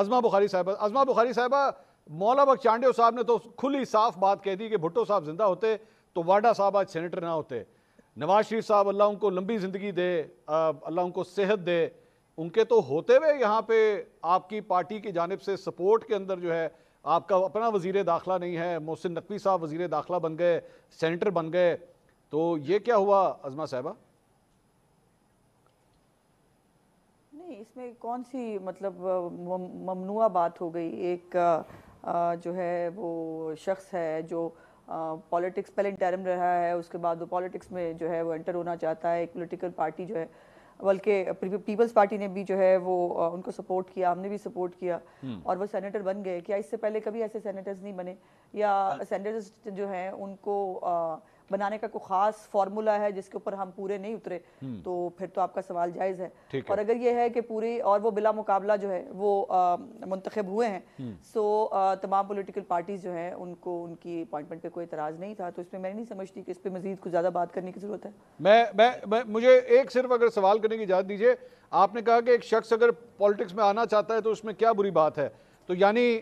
عظمہ بخاری صاحبہ مولا بخش چانڈیو صاحب نے تو کھلی صاف بات کہہ دی کہ بھٹو صاحب زندہ ہوتے تو واڈا صاحب آج سینیٹر نہ ہوتے. نواز شریف صاحب اللہ ان کو لمبی زندگی دے, اللہ ان کو صحت دے, ان کے تو ہوتے ہوئے یہاں پہ آپ کی پارٹی کی جانب سے سپورٹ کے اندر جو ہے آپ کا اپنا وزیر داخلہ نہیں ہے, محسن نقوی صاحب وزیر داخلہ بن گئے, سینیٹر بن گئے, تو یہ کیا ہوا عظمہ صاحبہ؟ نہیں, اس میں کون سی مطلب ممنوع بات ہو گئی. ایک جو ہے وہ شخص ہے جو پولیٹکس پہلے انٹرم رہا ہے, اس کے بعد وہ پولیٹکس میں جو ہے وہ انٹر ہونا چاہتا ہے. ایک پولیٹیکل پارٹی جو ہے, بلکہ پیپلز پارٹی نے بھی جو ہے وہ ان کو سپورٹ کیا, ہم نے بھی سپورٹ کیا, اور وہ سینیٹر بن گئے. کیا اس سے پہلے کبھی ایسے سینیٹرز نہیں بنے, یا سینیٹرز جو ہیں ان کو بنانے کا کوئی خاص فارمولا ہے جس کے اوپر ہم پورے نہیں اترے؟ تو پھر تو آپ کا سوال جائز ہے. اور اگر یہ ہے کہ پوری اور وہ بلا مقابلہ جو ہے وہ منتخب ہوئے ہیں, سو تمام پولیٹیکل پارٹیز جو ہیں ان کو ان کی اپوائنٹمنٹ پہ کوئی اعتراض نہیں تھا, تو اس میں نہیں سمجھتی کہ اس پہ مزید کچھ زیادہ بات کرنے کی ضرورت ہے. مجھے ایک صرف اگر سوال کرنے کی اجازت دیجیے, آپ نے کہا کہ ایک شخص اگر پالیٹکس میں آنا چاہتا ہے تو اس میں کیا بری بات ہے, تو یعنی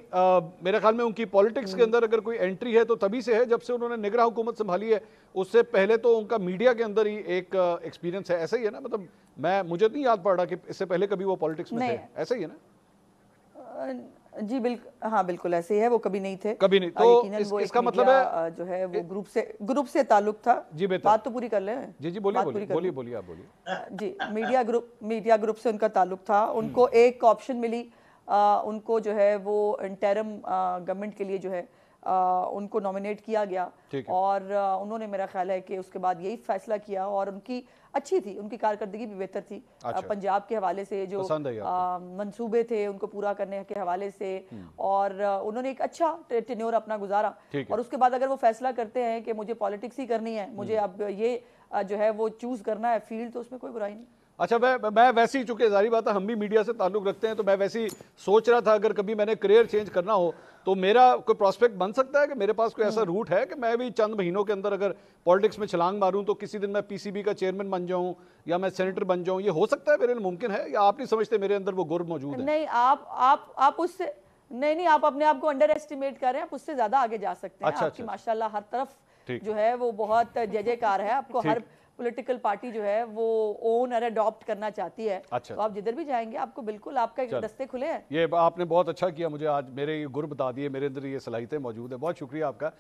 میرے خیال میں ان کی پالیٹکس کے اندر اگر کوئی انٹری ہے تو تبھی سے ہے جب سے انہوں نے نگراں حکومت سنبھالی ہے. اس سے پہلے تو ان کا میڈیا کے اندر ہی ایک ایکسپیرینس ہے, ایسا ہی ہے نا؟ مطلب مجھے نہیں یاد پڑ رہا کہ اس سے پہلے کبھی وہ پالیٹکس میں تھے, ایسا ہی ہے نا؟ جی بالکل, ہاں بالکل ایسے ہی ہے, وہ کبھی نہیں تھے. کبھی نہیں, تو اس کا مطلب ہے جو ہے وہ گروپ سے تعلق تھا. جی بہتر, بات تو پوری کر لیں. جی بولیے آپ بولیے. جی, میڈیا گروپ سے ان کا تعلق تھا. ان کو ایک آپشن ملی, ان کو جو ہے وہ انٹرم گورنمنٹ کے لیے جو ہے ان کو نامینیٹ کیا گیا, اور انہوں نے میرا خیال ہے کہ اس کے بعد یہی فیصلہ کیا, اور ان کی اچھی تھی, ان کی کارکردگی بھی بہتر تھی. پنجاب کے حوالے سے جو منصوبے تھے ان کو پورا کرنے کے حوالے سے, اور انہوں نے ایک اچھا ٹینیور اپنا گزارا. اور اس کے بعد اگر وہ فیصلہ کرتے ہیں کہ مجھے پالیٹکس ہی کرنی ہے, مجھے اب یہ جو ہے وہ چوز کرنا ہے فیلڈ, تو اس میں کوئی برائی نہیں. اچھا, میں ویسے ہی, چونکہ ظاہری بات ہے ہم بھی میڈیا سے تعلق رکھتے ہیں, تو میں ویسے ہی سوچ رہا تھا اگر کبھی میں نے کریئر چینج کرنا ہو تو میرا کوئی پراسپیکٹ بن سکتا ہے کہ میرے پاس کوئی ایسا روٹ ہے کہ میں بھی چند مہینوں کے اندر اگر پالیٹکس میں چھلانگ ماروں تو کسی دن میں پی سی بی کا چیئرمین بن جاؤں یا میں سینیٹر بن جاؤں؟ یہ ہو سکتا ہے میرے لیے ممکن ہے, یا آپ نہیں سمجھتے میرے اندر وہ گر موجود ہے؟ نہیں, آپ اس سے نہیں, آپ اپنے آپ کو انڈر ایسٹیمیٹ کر رہے ہیں. آپ اس سے زیادہ آگے جا سکتے ہیں. آپ کی ماشاءاللہ ہر طرف جو ہے وہ بہت جے کار ہے. آپ کو ہر پولیٹیکل پارٹی جو ہے وہ اون اور اڈاپٹ کرنا چاہتی ہے, تو آپ جدھر بھی جائیں گے آپ کو بالکل آپ کے رستے کھلے ہیں. یہ آپ نے بہت اچھا کیا, مجھے آج میرے یہ گر بتا دیے, میرے اندر یہ صلاحیتیں موجود ہیں. بہت شکریہ آپ کا.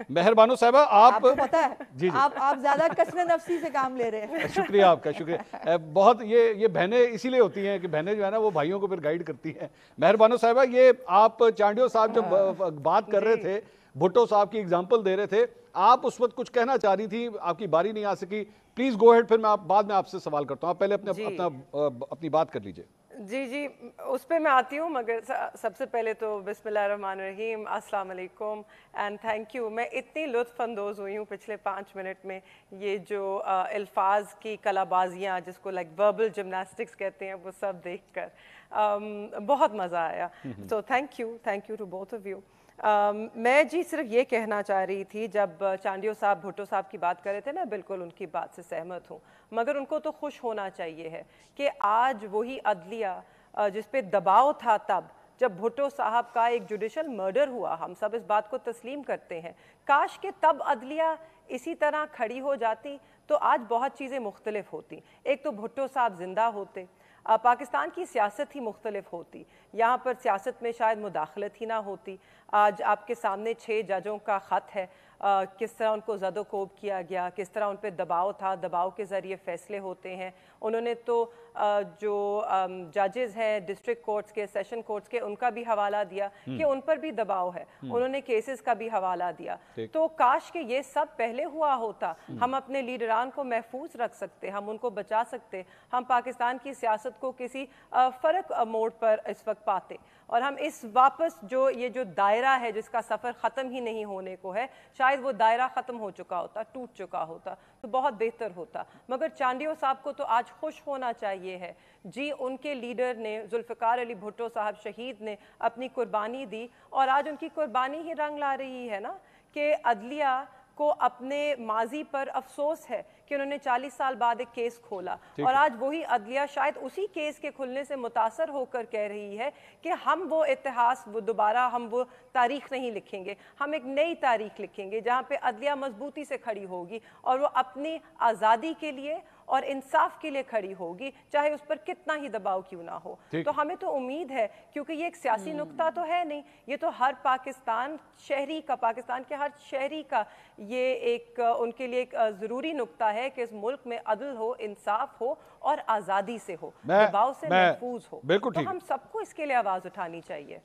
مہر بانو صاحبہ, آپ کو پتہ ہے آپ زیادہ کسر نفسی سے کام لے رہے ہیں. شکریہ آپ کا, شکریہ بہت. یہ بہنیں اسی لیے ہوتی ہیں کہ بہنیں جو ہے نا وہ بھائیوں کو پھر گائیڈ کرتی ہیں. مہر بانو صاحبہ, یہ آپ چانڈیو صاحب جب بات کر رہے تھے, بھٹو صاحب کی اگزامپل دے رہے تھے, آپ اس وقت کچھ کہنا چاہ رہی تھی, آپ کی باری نہیں آ سکی. پلیز گو ہیڈ, پھر میں بعد میں آپ سے سوال کرتا ہوں. آپ پہلے اپنی بات کر لیجئے. جی اس پہ میں آتی ہوں, مگر سب سے پہلے تو بسم اللہ الرحمن الرحیم, السلام علیکم اینڈ تھینک یو. میں اتنی لطف اندوز ہوئی ہوں پچھلے 5 منٹ میں, یہ جو الفاظ کی کلا بازیاں جس کو لائک وربل جمناسٹکس کہتے ہیں, وہ سب دیکھ کر بہت مزہ آیا. So thank you to both of you. میں جی صرف یہ کہنا چاہ رہی تھی, جب چانڈیو صاحب بھٹو صاحب کی بات کر رہے تھے, میں بالکل ان کی بات سے سہمت ہوں, مگر ان کو تو خوش ہونا چاہیے ہے کہ آج وہی عدلیہ جس پہ دباؤ تھا تب جب بھٹو صاحب کا ایک جوڈیشل مرڈر ہوا, ہم سب اس بات کو تسلیم کرتے ہیں, کاش کہ تب عدلیہ اسی طرح کھڑی ہو جاتی تو آج بہت چیزیں مختلف ہوتی. ایک تو بھٹو صاحب زندہ ہوتے, پاکستان کی سیاست ہی مختلف ہوتی, یہاں پر سیاست میں شاید مداخلت ہی نہ ہوتی. آج آپ کے سامنے 6 ججوں کا خط ہے, کس طرح ان کو زد و کوب کیا گیا, کس طرح ان پہ دباؤ تھا, دباؤ کے ذریعے فیصلے ہوتے ہیں. انہوں نے تو جو ججز ہیں ڈسٹرکٹ کورٹس کے, سیشن کورٹس کے, ان کا بھی حوالہ دیا کہ ان پر بھی دباؤ ہے. انہوں نے کیسز کا بھی حوالہ دیا. تو کاش کہ یہ سب پہلے ہوا ہوتا, ہم اپنے لیڈران کو محفوظ رکھ سکتے, ہم ان کو بچا سکتے, ہم پاکستان کی سیاست کو کسی فرق موڑ پر اس وقت پاتے, اور ہم اس واپس یہ جو دائرہ ہے جس کا سفر ختم ہی نہیں ہونے کو ہے, شاید وہ دائرہ ختم ہو چکا ہوتا, ٹوٹ چکا ہوتا, تو بہت بہتر ہوتا. مگر چانڈیو صاحب کو تو آج خوش ہونا چاہیے ہے جی, ان کے لیڈر نے, ذوالفقار علی بھٹو صاحب شہید نے اپنی قربانی دی, اور آج ان کی قربانی ہی رنگ لا رہی ہے نا, کہ عدلیہ کو اپنے ماضی پر افسوس ہے کہ انہوں نے 40 سال بعد ایک کیس کھولا اور آج وہی عدلیہ شاید اسی کیس کے کھلنے سے متاثر ہو کر کہہ رہی ہے کہ ہم وہ اتہاس دوبارہ ہم وہ تاریخ نہیں لکھیں گے، ہم ایک نئی تاریخ لکھیں گے جہاں پہ عدلیہ مضبوطی سے کھڑی ہوگی اور وہ اپنی آزادی کے لیے اور انصاف کے لیے کھڑی ہوگی، چاہے اس پر کتنا ہی دباؤ کیوں نہ ہو۔ تو ہمیں تو امید ہے، کیونکہ یہ ایک سیاسی نکتہ تو ہے نہیں، یہ تو ہر پاکستان شہری کا، پاکستان کے ہر شہری کا یہ ایک ان کے لیے ایک ضروری نکتہ ہے کہ اس ملک میں عدل ہو، انصاف ہو اور آزادی سے ہو، دباؤ سے محفوظ ہو۔ تو ہم سب کو اس کے لیے آواز اٹھانی چاہیے۔